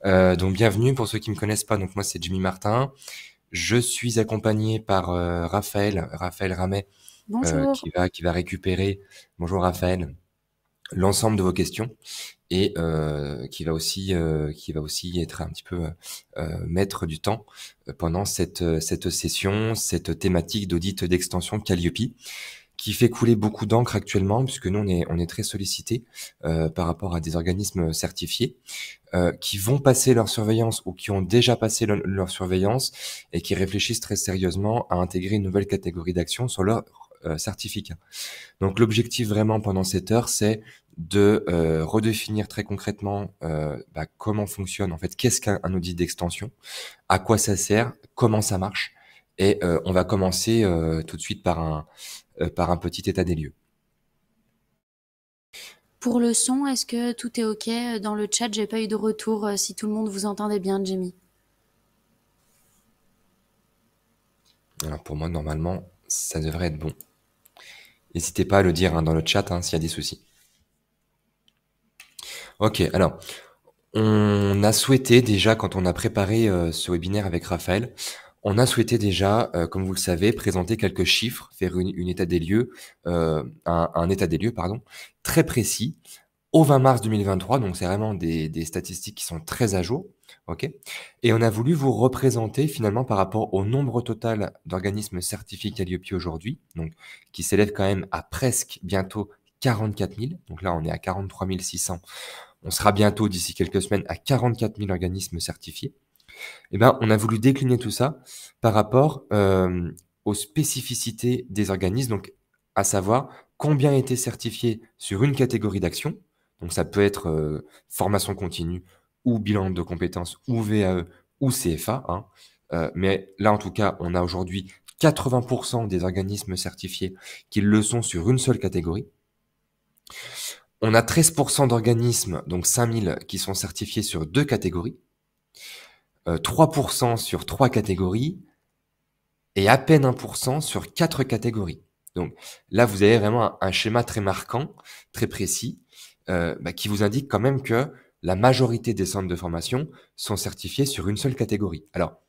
Donc bienvenue pour ceux qui me connaissent pas. Donc moi c'est Jimmy Martin. Je suis accompagné par Raphaël Ramet, Bonjour. qui va récupérer. Bonjour Raphaël, l'ensemble de vos questions et qui va aussi être un petit peu maître du temps pendant cette session, cette thématique d'audit d'extension Calliope, qui fait couler beaucoup d'encre actuellement, puisque nous on est très sollicité par rapport à des organismes certifiés qui vont passer leur surveillance ou qui ont déjà passé leur surveillance et qui réfléchissent très sérieusement à intégrer une nouvelle catégorie d'action sur leur certificat. Donc l'objectif vraiment pendant cette heure, c'est de redéfinir très concrètement comment fonctionne, en fait, qu'est-ce qu'un audit d'extension, à quoi ça sert, comment ça marche, et on va commencer tout de suite par un petit état des lieux. Pour le son, est-ce que tout est OK? Dans le chat, j'ai pas eu de retour, si tout le monde vous entendait bien, Jamie. Alors pour moi, normalement, ça devrait être bon. N'hésitez pas à le dire dans le chat s'il y a des soucis. Ok, alors, on a souhaité déjà, quand on a préparé ce webinaire avec Raphaël, on a souhaité déjà, comme vous le savez, présenter quelques chiffres, faire une état des lieux, un état des lieux, pardon, très précis, au 20 mars 2023, donc c'est vraiment des statistiques qui sont très à jour, ok. Et on a voulu vous représenter finalement par rapport au nombre total d'organismes certifiés Calliope aujourd'hui, donc qui s'élève quand même à presque bientôt 44 000, donc là on est à 43 600, on sera bientôt d'ici quelques semaines à 44 000 organismes certifiés. Eh ben, on a voulu décliner tout ça par rapport aux spécificités des organismes, donc à savoir combien étaient certifiés sur une catégorie d'action. Donc ça peut être formation continue ou bilan de compétences ou VAE ou CFA. Mais là, en tout cas, on a aujourd'hui 80% des organismes certifiés qui le sont sur une seule catégorie. On a 13% d'organismes, donc 5000, qui sont certifiés sur deux catégories. 3% sur trois catégories et à peine 1% sur quatre catégories. Donc là, vous avez vraiment un schéma très marquant, très précis, qui vous indique quand même que la majorité des centres de formation sont certifiés sur une seule catégorie. Alors,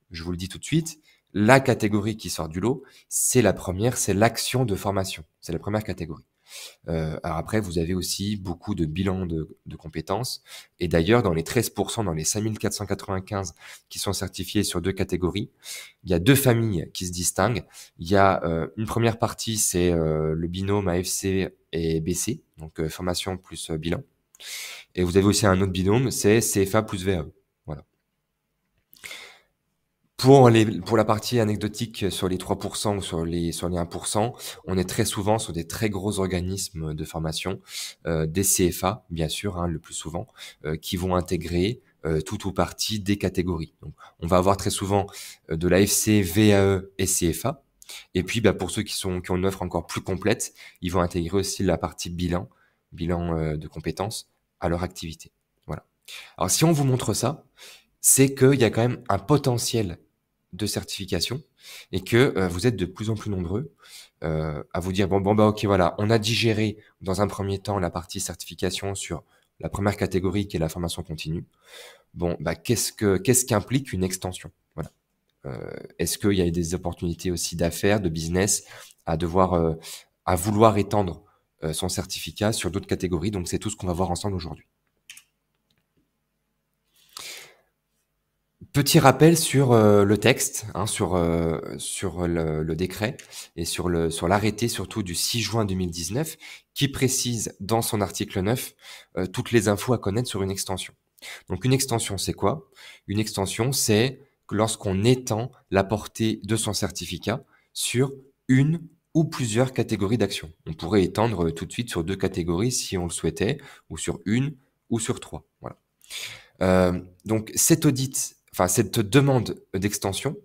je vous le dis tout de suite, la catégorie qui sort du lot, c'est la première, c'est l'action de formation. C'est la première catégorie. Alors après, vous avez aussi beaucoup de bilans de compétences. Et d'ailleurs, dans les 13%, dans les 5495 qui sont certifiés sur deux catégories, il y a deux familles qui se distinguent. Il y a une première partie, c'est le binôme AFC et BC, donc formation plus bilan. Et vous avez aussi un autre binôme, c'est CFA plus VAE. Voilà. Pour la partie anecdotique sur les 3% ou sur les 1%, on est très souvent sur des très gros organismes de formation, des CFA, bien sûr, le plus souvent, qui vont intégrer tout ou partie des catégories. Donc, on va avoir très souvent de l'AFC, VAE et CFA. Et puis, pour ceux qui ont une offre encore plus complète, ils vont intégrer aussi la partie bilan de compétences à leur activité. Voilà. Alors, si on vous montre ça, c'est qu'il y a quand même un potentiel de certification et que vous êtes de plus en plus nombreux à vous dire bon bah ok, voilà, on a digéré dans un premier temps la partie certification sur la première catégorie qui est la formation continue. Bon, qu'est-ce qu'implique une extension? Voilà. Est-ce qu'il y a des opportunités aussi d'affaires, de business, à vouloir étendre son certificat sur d'autres catégories? Donc c'est tout ce qu'on va voir ensemble aujourd'hui. Petit rappel sur le texte, sur le décret et sur l'arrêté surtout du 6 juin 2019, qui précise dans son article 9 toutes les infos à connaître sur une extension. Donc une extension, c'est quoi? Une extension, c'est que lorsqu'on étend la portée de son certificat sur une ou plusieurs catégories d'actions. On pourrait étendre tout de suite sur deux catégories si on le souhaitait, ou sur une ou sur trois. Voilà. Donc cette demande d'extension,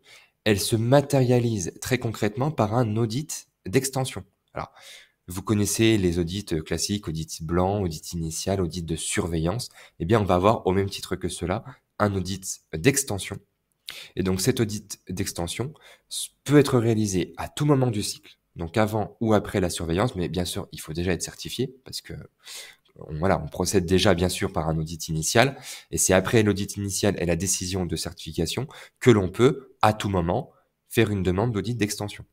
elle se matérialise très concrètement par un audit d'extension. Alors, vous connaissez les audits classiques, audit blanc, audit initial, audit de surveillance. Eh bien, on va avoir au même titre que cela un audit d'extension. Et donc, cet audit d'extension peut être réalisé à tout moment du cycle, donc avant ou après la surveillance, mais bien sûr, il faut déjà être certifié parce que on procède déjà bien sûr par un audit initial, et c'est après l'audit initial et la décision de certification que l'on peut, à tout moment, faire une demande d'audit d'extension.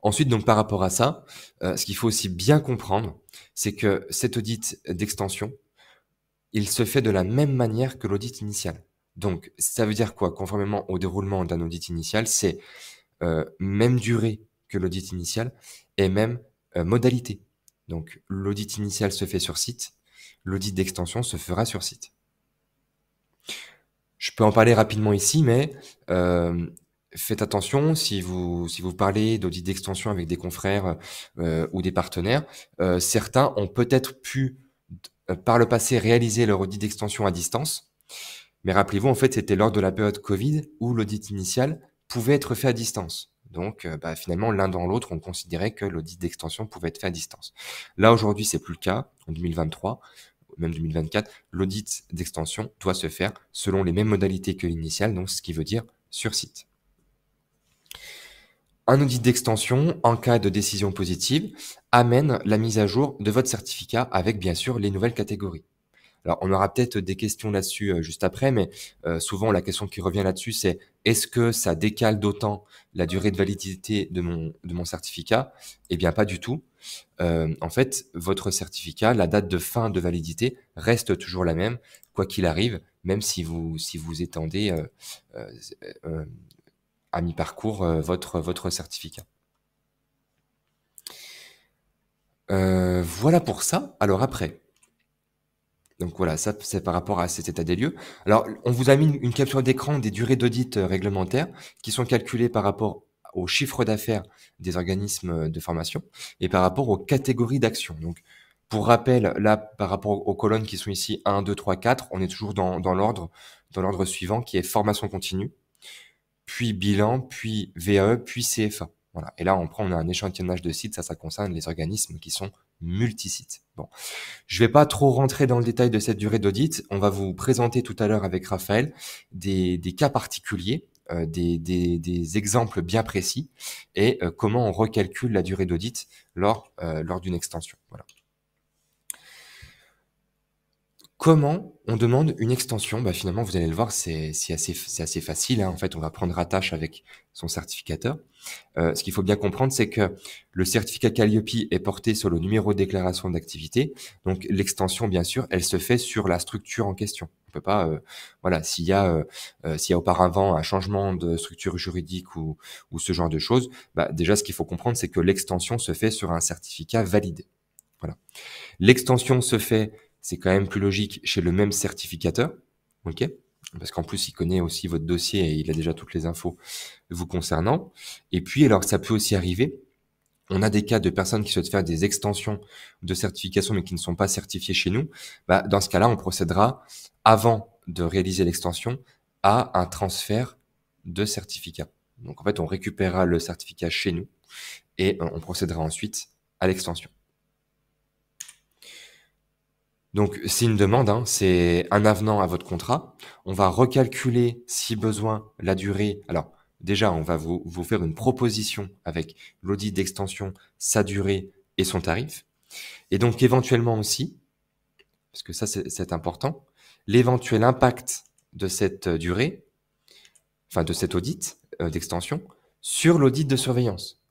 Ensuite, donc par rapport à ça, ce qu'il faut aussi bien comprendre, c'est que cet audit d'extension, il se fait de la même manière que l'audit initial. Donc, ça veut dire quoi? Conformément au déroulement d'un audit initial, c'est même durée que l'audit initial et même modalité. Donc, l'audit initial se fait sur site, l'audit d'extension se fera sur site. Je peux en parler rapidement ici, mais faites attention si vous parlez d'audit d'extension avec des confrères ou des partenaires. Certains ont peut-être pu par le passé réaliser leur audit d'extension à distance, mais rappelez-vous, en fait, c'était lors de la période Covid où l'audit initial pouvait être fait à distance. Donc, finalement, l'un dans l'autre, on considérait que l'audit d'extension pouvait être fait à distance. Là, aujourd'hui, c'est plus le cas. En 2023, même 2024, l'audit d'extension doit se faire selon les mêmes modalités que l'initial, donc ce qui veut dire sur site. Un audit d'extension, en cas de décision positive, amène la mise à jour de votre certificat avec, bien sûr, les nouvelles catégories. Alors, on aura peut-être des questions là-dessus juste après, mais souvent la question qui revient là-dessus, c'est est-ce que ça décale d'autant la durée de validité de mon certificat? Eh bien, pas du tout. En fait, votre certificat, la date de fin de validité reste toujours la même, quoi qu'il arrive, même si vous étendez à mi-parcours votre certificat. Voilà pour ça. Alors après, donc voilà, ça c'est par rapport à cet état des lieux. Alors, on vous a mis une capture d'écran des durées d'audit réglementaires qui sont calculées par rapport au chiffre d'affaires des organismes de formation et par rapport aux catégories d'actions. Donc, pour rappel, là, par rapport aux colonnes qui sont ici 1, 2, 3, 4, on est toujours dans l'ordre suivant qui est formation continue, puis bilan, puis VAE, puis CFA. Voilà. Et là, on a un échantillonnage de sites, ça concerne les organismes qui sont multisites. Bon. Je vais pas trop rentrer dans le détail de cette durée d'audit. On va vous présenter tout à l'heure avec Raphaël des cas particuliers, des exemples bien précis et comment on recalcule la durée d'audit lors d'une extension. Voilà. Comment on demande une extension? Finalement, vous allez le voir, c'est assez facile, hein. En fait, on va prendre attache avec son certificateur. Ce qu'il faut bien comprendre, c'est que le certificat Calliope est porté sur le numéro de déclaration d'activité. Donc, l'extension, bien sûr, elle se fait sur la structure en question. On peut pas, voilà, s'il y a auparavant un changement de structure juridique ou ce genre de choses, déjà, ce qu'il faut comprendre, c'est que l'extension se fait sur un certificat validé. Voilà. L'extension se fait, c'est quand même plus logique, chez le même certificateur, ok? Parce qu'en plus, il connaît aussi votre dossier et il a déjà toutes les infos vous concernant. Et puis, alors, ça peut aussi arriver, on a des cas de personnes qui souhaitent faire des extensions de certification mais qui ne sont pas certifiées chez nous. Dans ce cas-là, on procédera, avant de réaliser l'extension, à un transfert de certificat. Donc, en fait, on récupérera le certificat chez nous et on procédera ensuite à l'extension. Donc, c'est une demande, hein, c'est un avenant à votre contrat. On va recalculer, si besoin, la durée. Alors, déjà, on va vous faire une proposition avec l'audit d'extension, sa durée et son tarif. Et donc, éventuellement aussi, parce que ça, c'est important, l'éventuel impact de cette durée, enfin de cet audit d'extension, sur l'audit de surveillance.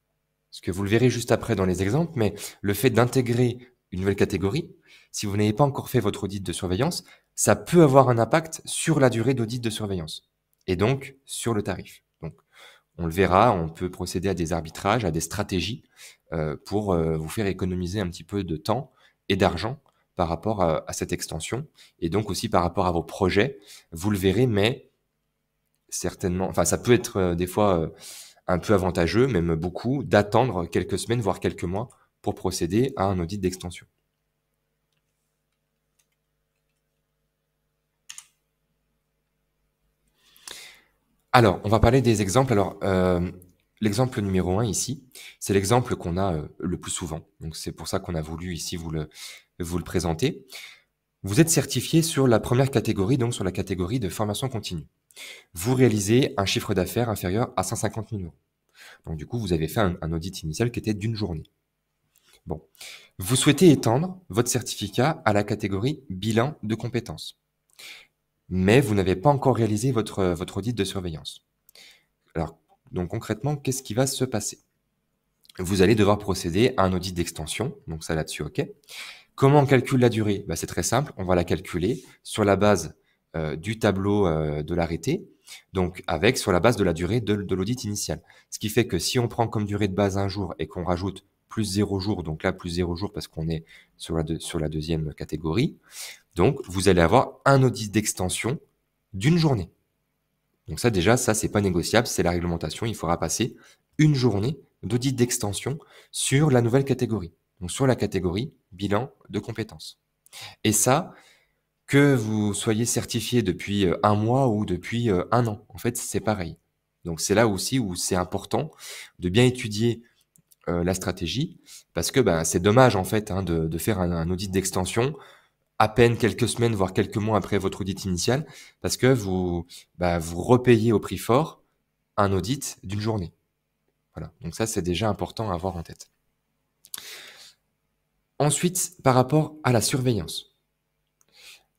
Parce que vous le verrez juste après dans les exemples, mais le fait d'intégrer une nouvelle catégorie, si vous n'avez pas encore fait votre audit de surveillance, ça peut avoir un impact sur la durée d'audit de surveillance et donc sur le tarif. Donc, on le verra, on peut procéder à des arbitrages, à des stratégies pour vous faire économiser un petit peu de temps et d'argent par rapport à cette extension et donc aussi par rapport à vos projets. Vous le verrez, mais certainement, enfin, ça peut être des fois un peu avantageux, même beaucoup, d'attendre quelques semaines, voire quelques mois pour procéder à un audit d'extension. Alors, on va parler des exemples. Alors, l'exemple numéro 1 ici, c'est l'exemple qu'on a le plus souvent. Donc, c'est pour ça qu'on a voulu ici vous le présenter. Vous êtes certifié sur la première catégorie, donc sur la catégorie de formation continue. Vous réalisez un chiffre d'affaires inférieur à 150 000 €. Donc, du coup, vous avez fait un audit initial qui était d'une journée. Bon. Vous souhaitez étendre votre certificat à la catégorie bilan de compétences, mais vous n'avez pas encore réalisé votre audit de surveillance. Alors, donc concrètement, qu'est-ce qui va se passer? Vous allez devoir procéder à un audit d'extension, donc ça là-dessus, OK. Comment on calcule la durée? Bah, c'est très simple, on va la calculer sur la base du tableau de l'arrêté, donc avec sur la base de la durée de l'audit initial. Ce qui fait que si on prend comme durée de base un jour et qu'on rajoute plus 0 jours, donc là plus 0 jours parce qu'on est sur la deuxième catégorie, donc vous allez avoir un audit d'extension d'une journée. Donc ça déjà, ça c'est pas négociable, c'est la réglementation, il faudra passer une journée d'audit d'extension sur la nouvelle catégorie, donc sur la catégorie bilan de compétences. Et ça, que vous soyez certifié depuis un mois ou depuis un an, en fait c'est pareil. Donc c'est là aussi où c'est important de bien étudier la stratégie, parce que ben, c'est dommage en fait hein, de faire un audit d'extension à peine quelques semaines, voire quelques mois après votre audit initial, parce que vous repayez au prix fort un audit d'une journée. Voilà. Donc ça, c'est déjà important à avoir en tête. Ensuite, par rapport à la surveillance.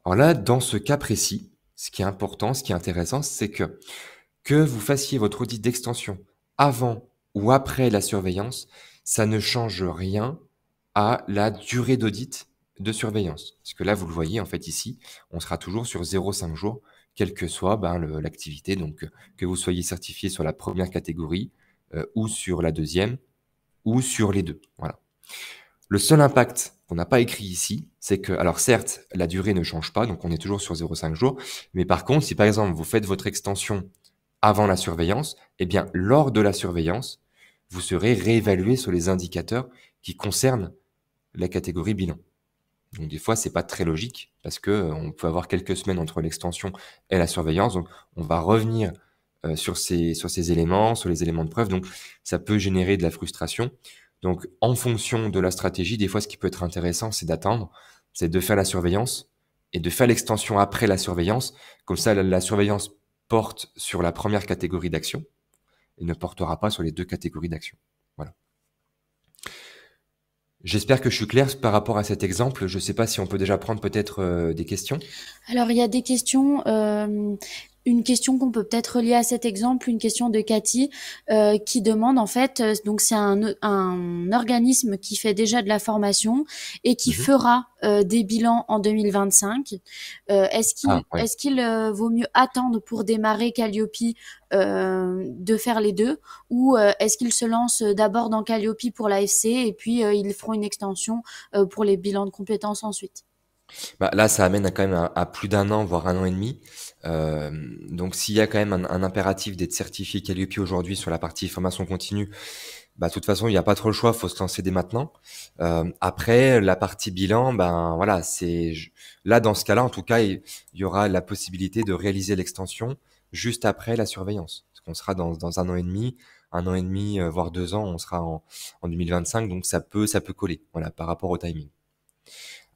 Alors là, dans ce cas précis, ce qui est important, ce qui est intéressant, c'est que vous fassiez votre audit d'extension avant ou après la surveillance, ça ne change rien à la durée d'audit de surveillance. Parce que là, vous le voyez, en fait, ici, on sera toujours sur 0,5 jours, quelle que soit l'activité. Donc, que vous soyez certifié sur la première catégorie ou sur la deuxième ou sur les deux. Voilà. Le seul impact qu'on n'a pas écrit ici, c'est que, alors certes, la durée ne change pas, donc on est toujours sur 0,5 jours, mais par contre, si par exemple vous faites votre extension avant la surveillance, eh bien, lors de la surveillance, vous serez réévalué sur les indicateurs qui concernent la catégorie bilan. Donc des fois, c'est pas très logique parce que on peut avoir quelques semaines entre l'extension et la surveillance. Donc on va revenir sur ces éléments, sur les éléments de preuve. Donc ça peut générer de la frustration. Donc en fonction de la stratégie, des fois, ce qui peut être intéressant, c'est d'attendre, c'est de faire la surveillance et de faire l'extension après la surveillance. Comme ça, la surveillance porte sur la première catégorie d'action et ne portera pas sur les deux catégories d'action. Voilà. J'espère que je suis clair par rapport à cet exemple. Je ne sais pas si on peut déjà prendre peut-être des questions. Alors, il y a des questions. Une question qu'on peut peut-être relier à cet exemple, une question de Cathy qui demande en fait, donc c'est un organisme qui fait déjà de la formation et qui Mhm. fera des bilans en 2025. Ah, ouais. Est-ce qu'il vaut mieux attendre pour démarrer Calliope de faire les deux, ou est-ce qu'il se lance d'abord dans Calliope pour l'AFC et puis ils feront une extension pour les bilans de compétences ensuite? Bah, là, ça amène quand même à plus d'un an, voire un an et demi. Euh, donc, s'il y a quand même un impératif d'être certifié Calliope aujourd'hui sur la partie formation continue, bah, de toute façon, il n'y a pas trop le choix, faut se lancer dès maintenant. Après, la partie bilan, ben voilà, là dans ce cas-là, en tout cas, il y aura la possibilité de réaliser l'extension juste après la surveillance, parce qu'on sera dans un an et demi, voire 2 ans, on sera en 2025, donc ça peut coller, voilà, par rapport au timing.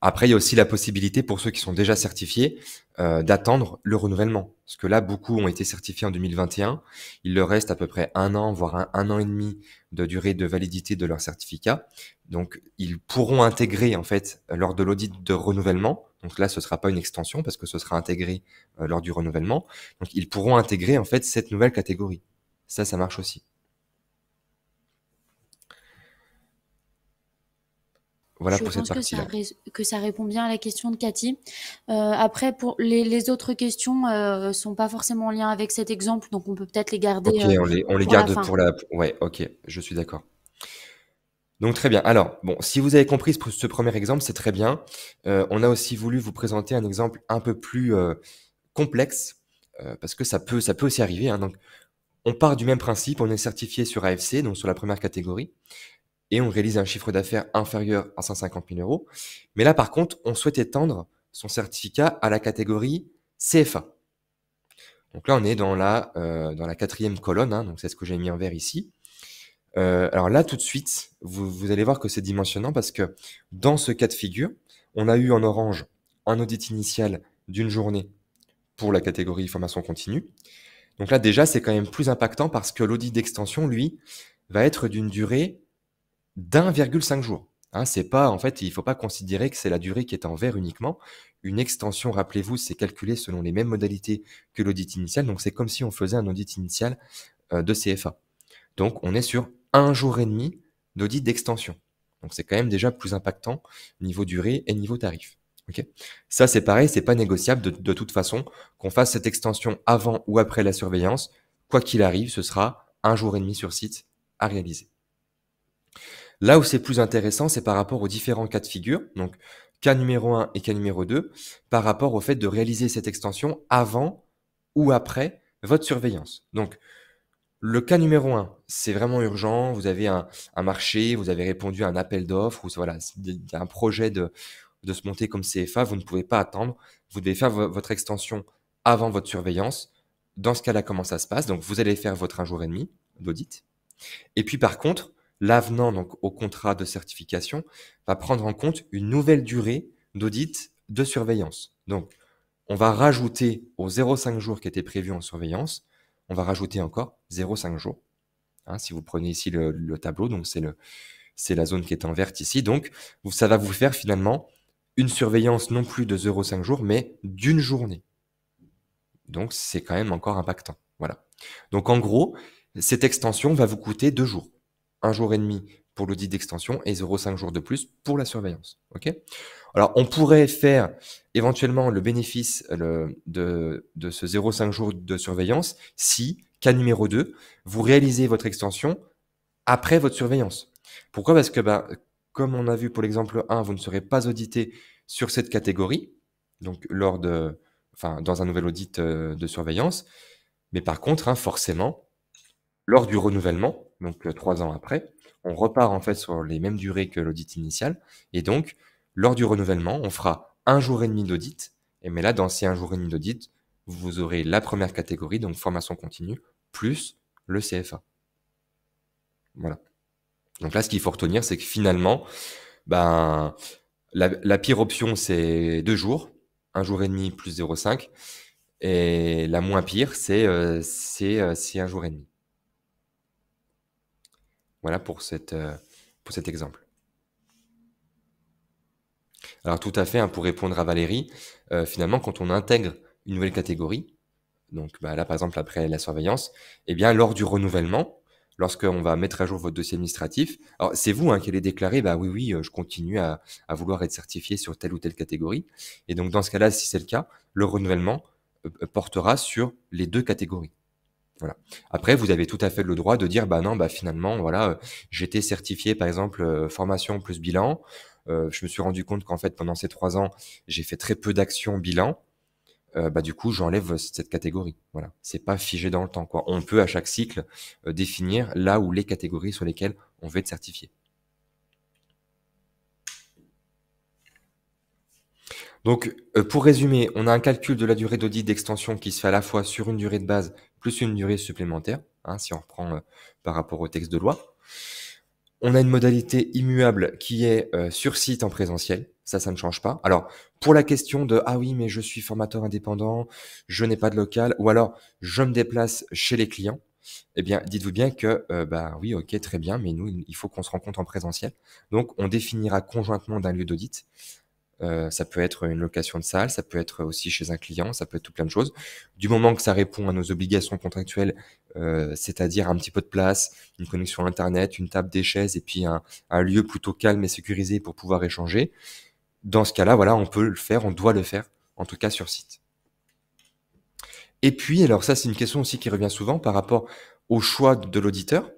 Après, il y a aussi la possibilité pour ceux qui sont déjà certifiés d'attendre le renouvellement. Parce que là, beaucoup ont été certifiés en 2021. Il leur reste à peu près un an, voire un an et demi de durée de validité de leur certificat. Donc, ils pourront intégrer, en fait, lors de l'audit de renouvellement. Donc là, ce sera pas une extension parce que ce sera intégré lors du renouvellement. Donc, ils pourront intégrer, en fait, cette nouvelle catégorie. Ça marche aussi. Voilà Je pour cette pense partie-là. que ça répond bien à la question de Cathy. Après, pour les autres questions, sont pas forcément en lien avec cet exemple, donc on peut peut-être les garder Ok, on les pour la garde fin. pour la... Ouais, ok, je suis d'accord. Donc très bien. Alors, bon, si vous avez compris ce premier exemple, c'est très bien. On a aussi voulu vous présenter un exemple un peu plus complexe, parce que ça peut aussi arriver, hein. Donc, on part du même principe, on est certifié sur AFC, donc sur la première catégorie, et on réalise un chiffre d'affaires inférieur à 150 000 euros. Mais là, par contre, on souhaite étendre son certificat à la catégorie CFA. Donc là, on est dans la quatrième colonne, hein, donc c'est ce que j'ai mis en vert ici. Alors là, tout de suite, vous allez voir que c'est dimensionnant parce que dans ce cas de figure, on a eu en orange un audit initial d'une journée pour la catégorie formation continue. Donc là, déjà, c'est quand même plus impactant parce que l'audit d'extension, lui, va être d'une durée d'1,5 jour. Hein, c'est pas, en fait, il faut pas considérer que c'est la durée qui est en vert uniquement. Une extension, rappelez-vous, c'est calculé selon les mêmes modalités que l'audit initial. Donc, c'est comme si on faisait un audit initial de CFA. Donc, on est sur 1 jour et demi d'audit d'extension. Donc, c'est quand même déjà plus impactant niveau durée et niveau tarif. Ok. Ça, c'est pareil, c'est pas négociable de toute façon. Qu'on fasse cette extension avant ou après la surveillance, quoi qu'il arrive, ce sera 1 jour et demi sur site à réaliser. Là où c'est plus intéressant, c'est par rapport aux différents cas de figure, donc cas numéro 1 et cas numéro 2, par rapport au fait de réaliser cette extension avant ou après votre surveillance. Donc, le cas numéro 1, c'est vraiment urgent, vous avez un marché, vous avez répondu à un appel d'offres, ou voilà, il y a un projet de se monter comme CFA, vous ne pouvez pas attendre, vous devez faire votre extension avant votre surveillance. Dans ce cas-là, comment ça se passe? Donc, vous allez faire votre 1 jour et demi d'audit. Et puis par contre, l'avenant donc au contrat de certification va prendre en compte une nouvelle durée d'audit de surveillance. Donc, on va rajouter aux 0,5 jours qui étaient prévus en surveillance, on va rajouter encore 0,5 jours. Hein, si vous prenez ici le tableau, donc c'est la zone qui est en vert ici. Donc, ça va vous faire finalement une surveillance non plus de 0,5 jours, mais d'une journée. Donc, c'est quand même encore impactant. Voilà. Donc, en gros, cette extension va vous coûter 2 jours. 1 jour et demi pour l'audit d'extension et 0,5 jours de plus pour la surveillance. Ok. Alors, on pourrait faire éventuellement le bénéfice de ce 0,5 jours de surveillance si, cas numéro 2, vous réalisez votre extension après votre surveillance. Pourquoi? Parce que, comme on a vu pour l'exemple 1, vous ne serez pas audité sur cette catégorie, donc dans un nouvel audit de surveillance. Mais par contre, hein, forcément, lors du renouvellement, donc 3 ans après, on repart en fait sur les mêmes durées que l'audit initial. Et donc, lors du renouvellement, on fera 1 jour et demi d'audit. Mais là, dans ces 1 jour et demi d'audit, vous aurez la première catégorie, donc formation continue, plus le CFA. Voilà. Donc là, ce qu'il faut retenir, c'est que finalement, la pire option, c'est 2 jours, 1 jour et demi plus 0,5. Et la moins pire, c'est 1 jour et demi. Voilà pour cet exemple. Alors tout à fait, hein, pour répondre à Valérie, finalement, quand on intègre une nouvelle catégorie, donc là par exemple après la surveillance, eh bien lors du renouvellement, lorsqu'on va mettre à jour votre dossier administratif, alors c'est vous qui allez déclarer, oui, je continue à vouloir être certifié sur telle ou telle catégorie. Et donc dans ce cas-là, si c'est le cas, le renouvellement portera sur les 2 catégories. Voilà. Après, vous avez tout à fait le droit de dire, non, finalement, voilà, j'étais certifié, par exemple, formation plus bilan. Je me suis rendu compte qu'en fait, pendant ces 3 ans, j'ai fait très peu d'actions bilan. Du coup, j'enlève cette catégorie. Voilà. C'est pas figé dans le temps, quoi. On peut, à chaque cycle, définir là où les catégories sur lesquelles on veut être certifié. Donc, pour résumer, on a un calcul de la durée d'audit d'extension qui se fait à la fois sur une durée de base plus une durée supplémentaire, hein, si on reprend par rapport au texte de loi. On a une modalité immuable qui est sur site en présentiel. Ça ne change pas. Alors, pour la question de « Ah oui, mais je suis formateur indépendant, je n'ai pas de local » ou alors « Je me déplace chez les clients », eh bien, dites-vous bien que, oui, ok, très bien, mais nous, il faut qu'on se rencontre en présentiel. Donc, on définira conjointement d'un lieu d'audit. Ça peut être une location de salle, ça peut être aussi chez un client, ça peut être tout plein de choses. Du moment que ça répond à nos obligations contractuelles, c'est-à-dire un petit peu de place, une connexion internet, une table, des chaises et puis un lieu plutôt calme et sécurisé pour pouvoir échanger. Dans ce cas-là, voilà, on peut le faire, on doit le faire, en tout cas sur site. Et puis, alors ça, c'est une question aussi qui revient souvent par rapport au choix de l'auditeur.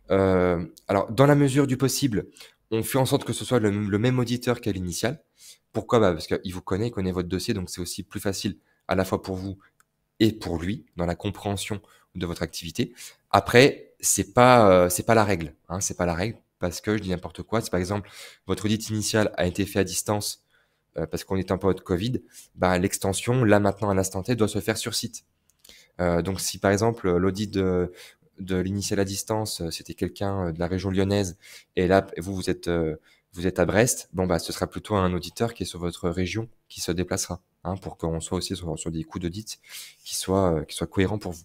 Alors, dans la mesure du possible, on fait en sorte que ce soit le même auditeur qu'à l'initial. Pourquoi? Parce qu'il vous connaît, il connaît votre dossier, donc c'est aussi plus facile à la fois pour vous et pour lui dans la compréhension de votre activité. Après, c'est pas la règle, hein, c'est pas la règle parce que je dis n'importe quoi. Si par exemple votre audit initial a été fait à distance parce qu'on est en période Covid, l'extension là maintenant à l'instant T doit se faire sur site. Donc si par exemple l'audit de l'initial à distance, c'était quelqu'un de la région lyonnaise et là vous êtes à Brest, ce sera plutôt un auditeur qui est sur votre région qui se déplacera, hein, pour qu'on soit aussi sur des coûts d'audit qui soient cohérents pour vous.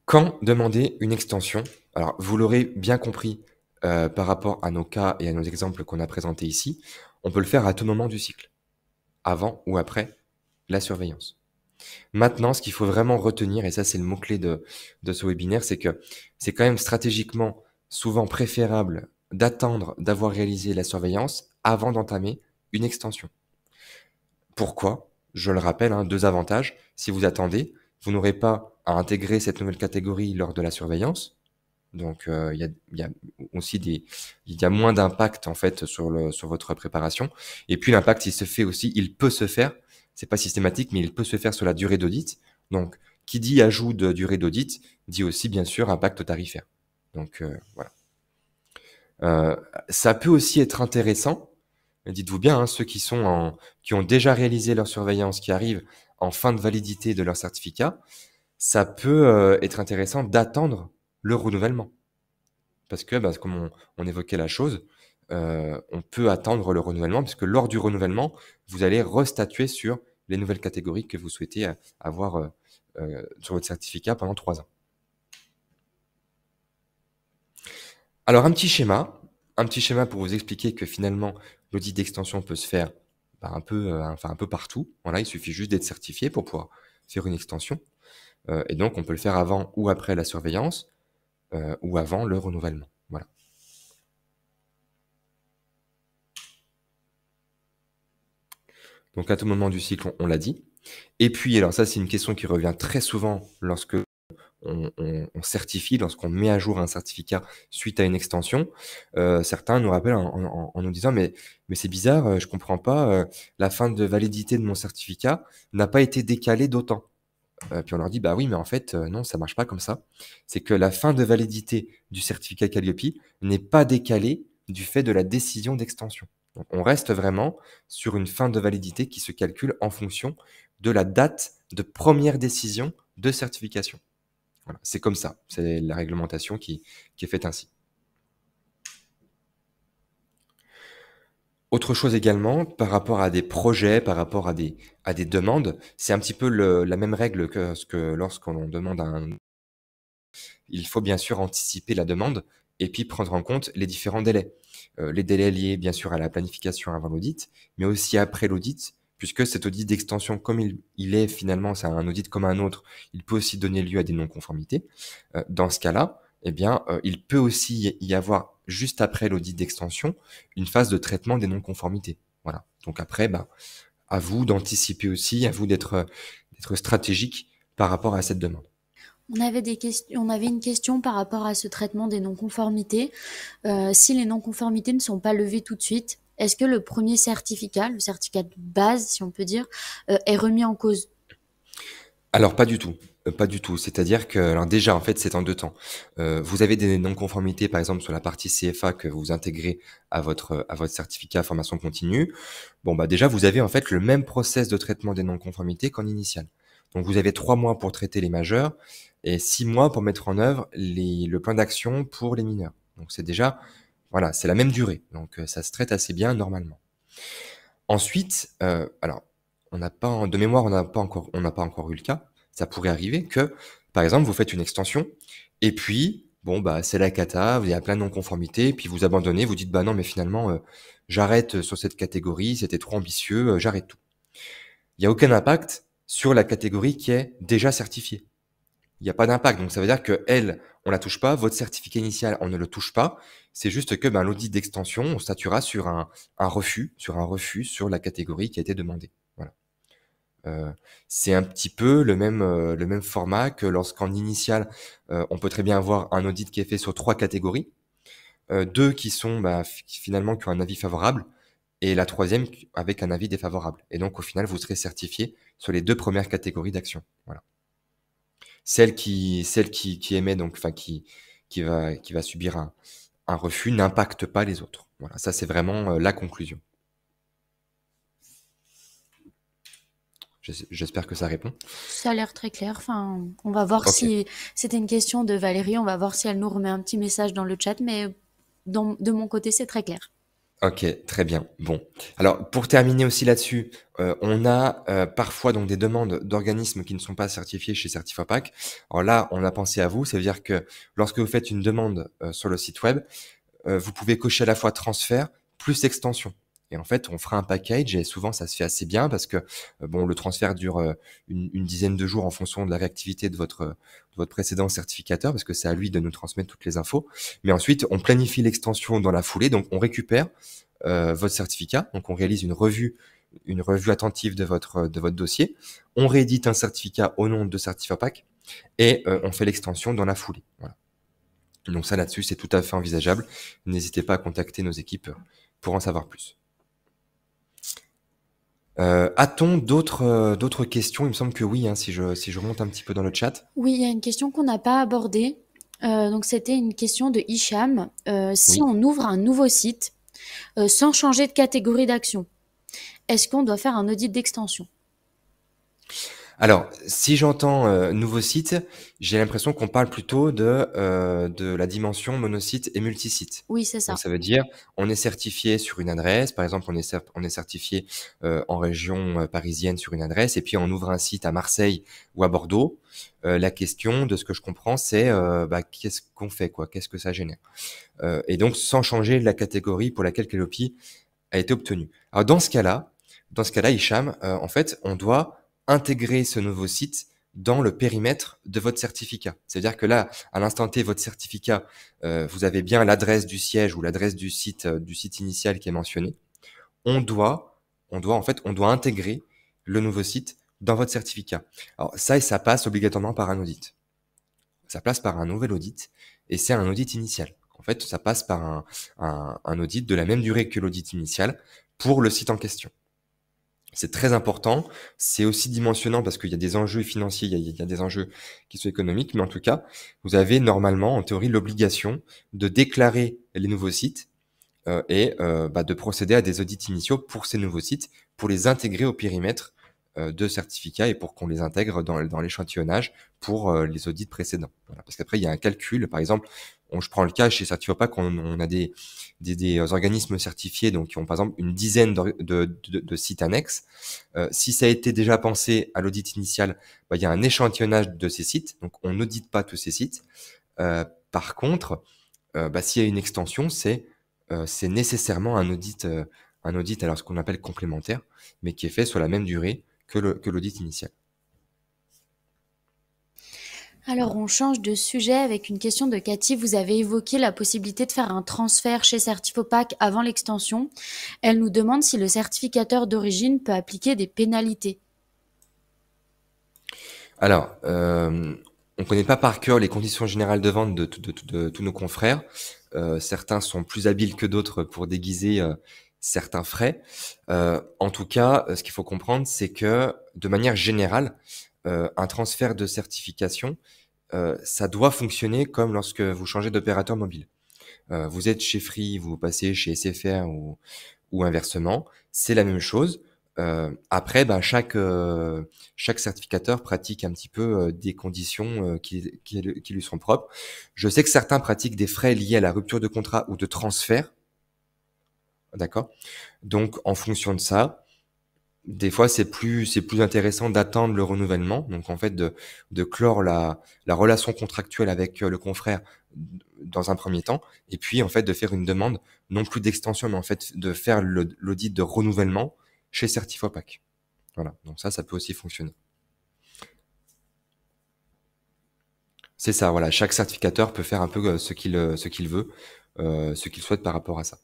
Quand demander une extension? Alors, vous l'aurez bien compris, par rapport à nos cas et à nos exemples qu'on a présentés ici, on peut le faire à tout moment du cycle, avant ou après la surveillance. Maintenant, ce qu'il faut vraiment retenir, et ça c'est le mot-clé de ce webinaire, c'est que c'est quand même stratégiquement souvent préférable d'attendre d'avoir réalisé la surveillance avant d'entamer une extension. Pourquoi? Je le rappelle, hein, 2 avantages. Si vous attendez, vous n'aurez pas à intégrer cette nouvelle catégorie lors de la surveillance. Donc, il y a aussi il y a moins d'impact en fait sur votre préparation. Et puis l'impact, il peut se faire, c'est pas systématique, mais il peut se faire sur la durée d'audit. Donc, qui dit ajout de durée d'audit, dit aussi bien sûr impact tarifaire. Donc, voilà. Ça peut aussi être intéressant, dites-vous bien, hein, ceux qui ont déjà réalisé leur surveillance, qui arrivent en fin de validité de leur certificat, ça peut, être intéressant d'attendre le renouvellement. Parce que, bah, comme on évoquait la chose, on peut attendre le renouvellement, puisque lors du renouvellement, vous allez restatuer sur les nouvelles catégories que vous souhaitez avoir sur votre certificat pendant 3 ans. Alors un petit schéma pour vous expliquer que finalement l'audit d'extension peut se faire, bah, un peu partout. Voilà, il suffit juste d'être certifié pour pouvoir faire une extension, et donc on peut le faire avant ou après la surveillance, ou avant le renouvellement. Voilà. Donc à tout moment du cycle, on l'a dit. Et puis, alors ça, c'est une question qui revient très souvent lorsque on certifie, lorsqu'on met à jour un certificat suite à une extension. Certains nous rappellent en nous disant: «Mais c'est bizarre, je comprends pas, la fin de validité de mon certificat n'a pas été décalée d'autant». Puis on leur dit: «Bah oui, mais en fait, non, ça marche pas comme ça. C'est que la fin de validité du certificat Qualiopi n'est pas décalée du fait de la décision d'extension». Donc on reste vraiment sur une fin de validité qui se calcule en fonction de la date de première décision de certification. Voilà, c'est comme ça, c'est la réglementation qui est faite ainsi. Autre chose également, par rapport à des projets, par rapport à des demandes, c'est un petit peu la même règle que ce que lorsqu'on demande un il faut bien sûr anticiper la demande et puis prendre en compte les différents délais. Les délais liés bien sûr à la planification avant l'audit, mais aussi après l'audit, puisque cet audit d'extension, comme il est finalement, c'est un audit comme un autre, il peut aussi donner lieu à des non-conformités. Dans ce cas-là, eh bien, il peut aussi y avoir, juste après l'audit d'extension, une phase de traitement des non-conformités. Voilà. Donc après, bah, à vous d'anticiper aussi, à vous d'être stratégique par rapport à cette demande. On avait une question par rapport à ce traitement des non-conformités. Si les non-conformités ne sont pas levées tout de suite, est-ce que le premier certificat, le certificat de base, si on peut dire, est remis en cause? Alors pas du tout, pas du tout. C'est-à-dire que alors déjà, en fait, c'est en 2 temps. Vous avez des non-conformités, par exemple, sur la partie CFA que vous intégrez à votre certificat formation continue. Bon, bah, déjà, vous avez, en fait, le même process de traitement des non-conformités qu'en initial. Donc vous avez 3 mois pour traiter les majeurs et 6 mois pour mettre en œuvre le plan d'action pour les mineurs. Donc c'est déjà voilà, c'est la même durée. Donc ça se traite assez bien normalement. Ensuite, alors, on n'a pas de mémoire, on n'a pas encore eu le cas. Ça pourrait arriver que, par exemple, vous faites une extension et puis, bon, bah, c'est la cata, il y a plein de non-conformités, puis vous abandonnez, vous dites: «Bah, non, mais finalement, j'arrête sur cette catégorie, c'était trop ambitieux, j'arrête tout». Il y a aucun impact sur la catégorie qui est déjà certifiée. Il y a pas d'impact, donc ça veut dire qu'elle, on la touche pas, votre certificat initial, on ne le touche pas. C'est juste que, ben, l'audit d'extension, on statuera sur un refus sur la catégorie qui a été demandée. Voilà. Heu, c'est un petit peu le même format que lorsqu'en initial, on peut très bien avoir un audit qui est fait sur 3 catégories, 2 qui sont, bah, finalement qui ont un avis favorable et la troisième avec un avis défavorable et donc au final, vous serez certifié sur les 2 premières catégories d'actions. Voilà. Celle qui émet donc enfin qui va subir un refus n'impacte pas les autres. Voilà, ça c'est vraiment, la conclusion. J'espère que ça répond. Ça a l'air très clair. Enfin, on va voir OK. si c'était une question de Valérie. On va voir si elle nous remet un petit message dans le chat. Mais de mon côté, c'est très clair. OK, très bien. Bon, alors pour terminer aussi là-dessus, on a, parfois donc des demandes d'organismes qui ne sont pas certifiés chez Certifopac. Alors là, on a pensé à vous, ça veut dire que lorsque vous faites une demande, sur le site web, vous pouvez cocher à la fois transfert plus extension et en fait, on fera un package et souvent ça se fait assez bien parce que, bon, le transfert dure, une dizaine de jours en fonction de la réactivité de votre précédent certificateur parce que c'est à lui de nous transmettre toutes les infos. Mais ensuite, on planifie l'extension dans la foulée, donc on récupère, votre certificat, donc on réalise une revue attentive de votre dossier. On réédite un certificat au nom de Certifopac et on fait l'extension dans la foulée. Voilà. Donc ça, là-dessus, c'est tout à fait envisageable. N'hésitez pas à contacter nos équipes pour en savoir plus. A-t-on d'autres questions? Il me semble que oui, hein, si je remonte un petit peu dans le chat. Oui, il y a une question qu'on n'a pas abordée. Donc c'était une question de Hicham. Si Oui. on ouvre un nouveau site sans changer de catégorie d'action, est-ce qu'on doit faire un audit d'extension? Alors, si j'entends, nouveau site, j'ai l'impression qu'on parle plutôt de la dimension monosite et multisite. Oui, c'est Donc ça. ça veut dire, on est certifié sur une adresse, par exemple, on est certifié, en région, parisienne sur une adresse et puis on ouvre un site à Marseille ou à Bordeaux. La question, de ce que je comprends, c'est, bah, qu'est-ce qu'on fait, quoi? Qu'est-ce que ça génère? Et donc sans changer la catégorie pour laquelle Kelopi a été obtenue. Alors dans ce cas-là, Hicham, en fait, on doit intégrer ce nouveau site dans le périmètre de votre certificat. C'est-à-dire que là, à l'instant T, votre certificat, vous avez bien l'adresse du siège ou l'adresse du site initial qui est mentionné. On doit intégrer le nouveau site dans votre certificat. Alors ça, et ça passe obligatoirement par un audit. Ça passe par un nouvel audit et c'est un audit initial. En fait, ça passe par un audit de la même durée que l'audit initial pour le site en question. C'est très important. C'est aussi dimensionnant parce qu'il y a des enjeux financiers, il y a des enjeux qui sont économiques, mais en tout cas, vous avez normalement, en théorie, l'obligation de déclarer les nouveaux sites bah, de procéder à des audits initiaux pour ces nouveaux sites, pour les intégrer au périmètre de certificats et pour qu'on les intègre dans l'échantillonnage pour les audits précédents. Voilà. Parce qu'après, il y a un calcul. Par exemple, je prends le cas chez Certifopac, on a des organismes certifiés donc qui ont par exemple une dizaine de sites annexes. Si ça a été déjà pensé à l'audit initial, bah, il y a un échantillonnage de ces sites, donc on n'audite pas tous ces sites. Par contre, bah, s'il y a une extension, c'est nécessairement un audit alors ce qu'on appelle complémentaire, mais qui est fait sur la même durée que l'audit initial. Alors, on change de sujet avec une question de Cathy. Vous avez évoqué la possibilité de faire un transfert chez Certifopac avant l'extension. Elle nous demande si le certificateur d'origine peut appliquer des pénalités. Alors, on connaît pas par cœur les conditions générales de vente de tous nos confrères. Certains sont plus habiles que d'autres pour déguiser certains frais. En tout cas, ce qu'il faut comprendre, c'est que de manière générale, un transfert de certification, ça doit fonctionner comme lorsque vous changez d'opérateur mobile. Vous êtes chez Free, vous passez chez SFR ou inversement, c'est la même chose. Après, bah, chaque certificateur pratique un petit peu des conditions qui lui sont propres. Je sais que certains pratiquent des frais liés à la rupture de contrat ou de transfert, d'accord? Donc, en fonction de ça, des fois, c'est plus intéressant d'attendre le renouvellement. Donc, en fait, de clore la relation contractuelle avec le confrère dans un premier temps, et puis, en fait, de faire une demande, non plus d'extension, mais en fait, de faire l'audit de renouvellement chez Certifopac. Voilà. Donc ça peut aussi fonctionner. C'est ça, voilà. Chaque certificateur peut faire un peu ce qu'il veut, ce qu'il souhaite par rapport à ça.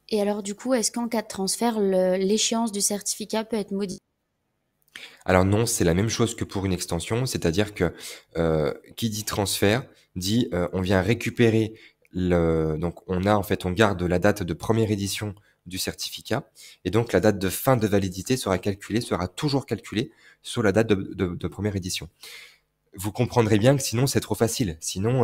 Et alors, du coup, est-ce qu'en cas de transfert, l'échéance du certificat peut être modifiée? Alors non, c'est la même chose que pour une extension, c'est-à-dire que qui dit transfert dit on vient récupérer donc on garde la date de première édition du certificat et donc la date de fin de validité sera toujours calculée sur la date de première édition. Vous comprendrez bien que sinon c'est trop facile. Sinon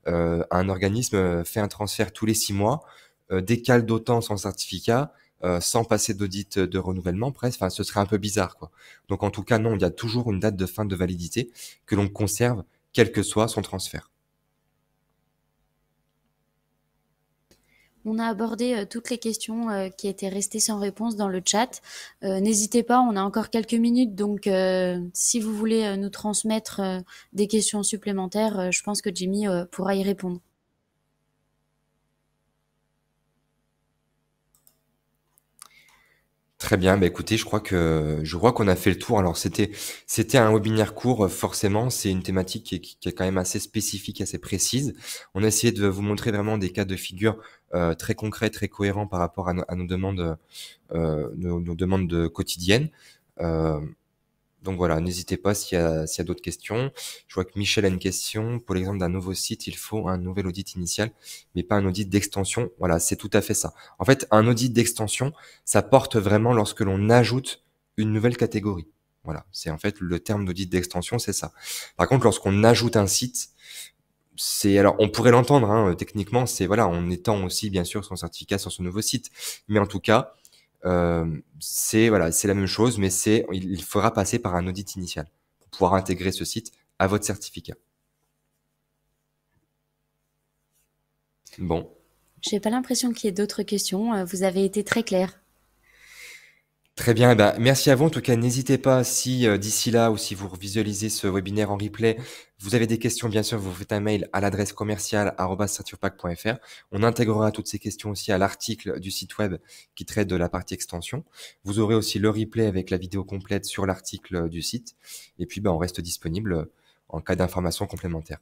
un organisme fait un transfert tous les 6 mois, décale d'autant son certificat sans passer d'audit de renouvellement presque, enfin ce serait un peu bizarre quoi. Donc en tout cas non, il y a toujours une date de fin de validité que l'on conserve quel que soit son transfert. On a abordé toutes les questions qui étaient restées sans réponse dans le chat. N'hésitez pas, on a encore quelques minutes, donc si vous voulez nous transmettre des questions supplémentaires, je pense que Jimmy pourra y répondre. Très bien, bah écoutez, je crois qu'on a fait le tour. Alors c'était un webinaire court, forcément, c'est une thématique qui est quand même assez spécifique, assez précise. On a essayé de vous montrer vraiment des cas de figure très concrets, très cohérents par rapport à nos demandes, nos demandes quotidiennes. Euh, donc voilà, n'hésitez pas s'il y a d'autres questions. Je vois que Michel a une question. Pour l'exemple d'un nouveau site, il faut un nouvel audit initial, mais pas un audit d'extension. Voilà, c'est tout à fait ça. En fait, un audit d'extension, ça porte vraiment lorsque l'on ajoute une nouvelle catégorie. Voilà, c'est en fait le terme d'audit d'extension, c'est ça. Par contre, lorsqu'on ajoute un site, alors on pourrait l'entendre, hein, techniquement, c'est voilà, on étend aussi bien sûr son certificat sur ce nouveau site, mais en tout cas, c'est voilà, c'est la même chose, mais il faudra passer par un audit initial pour pouvoir intégrer ce site à votre certificat. Bon, J'ai pas l'impression qu'il y ait d'autres questions. Vous avez été très clair. très bien. Eh ben, merci à vous. En tout cas, n'hésitez pas si d'ici là ou si vous visualisez ce webinaire en replay, vous avez des questions, bien sûr, vous faites un mail à l'adresse commerciale@ceinturepack.fr. On intégrera toutes ces questions aussi à l'article du site web qui traite de la partie extension. Vous aurez aussi le replay avec la vidéo complète sur l'article du site. Et puis, ben, on reste disponible en cas d'informations complémentaires.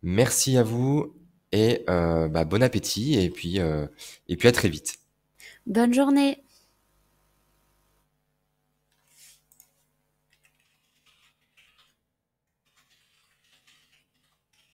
Merci à vous et bah, bon appétit et puis à très vite. Bonne journée!